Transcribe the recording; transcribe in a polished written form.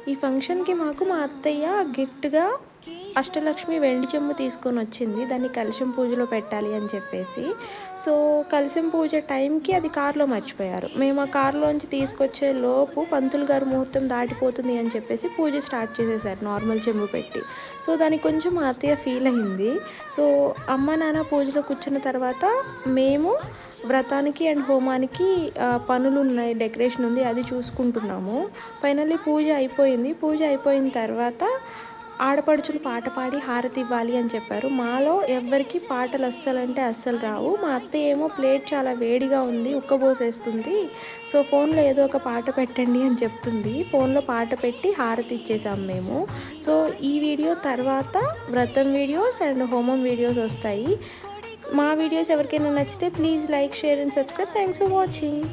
ఈ ఫంక్షన్‌కి మాకు మా అత్తయ్య గిఫ్ట్‌గా అష్టలక్ష్మి వెండి చెంబు తీసుకొనొచ్చింది. దాన్ని కలశం పూజలో పెట్టాలి అని చెప్పేసి. సో, కలశం పూజ టైంకి అది కార్‌లో మర్చిపోయారు. మేము ఆ కార్‌లోంచి తీసుకొచ్చే లోపు పంతులు గారు ముహూర్తం దాటిపోతుంది అని చెప్పేసి పూజ స్టార్ట్ చేసేసారు నార్మల్ చెంబు పెట్టి. సో, దానికి కొంచెం మా అత్తయ్య ఫీల్ అయింది. సో, అమ్మ, నాన్న పూజలో కూర్చున్న తర్వాత మేము వ్రతానికి అండ్ హోమానికి పనులున్నాయి, డెకరేషన్ ఉంది, అది చూసుకుంటున్నాము. ఫైనల్లీ పూజ అయిపోయింది. పూజ అయిపోయిన తర్వాత ఆడపడుచులు పాట పాడి హారతి ఇవ్వాలి అని చెప్పారు. మాలో ఎవ్వరికీ పాటలు అస్సలంటే అస్సలు రావు. మా అత్తయ్య ఏమో ప్లేట్ చాలా వేడిగా ఉంది, ఉక్కబోసేస్తుంది, సో ఫోన్లో ఏదో ఒక పాట పెట్టండి అని చెప్తుంది. ఫోన్లో పాట పెట్టి హారతి ఇచ్చేసాం మేము. సో ఈ వీడియో తర్వాత వ్రతం వీడియోస్ అండ్ హోమం వీడియోస్ వస్తాయి. మా వీడియోస్ ఎవరికైనా నచ్చితే please like, share and subscribe. Thanks for watching.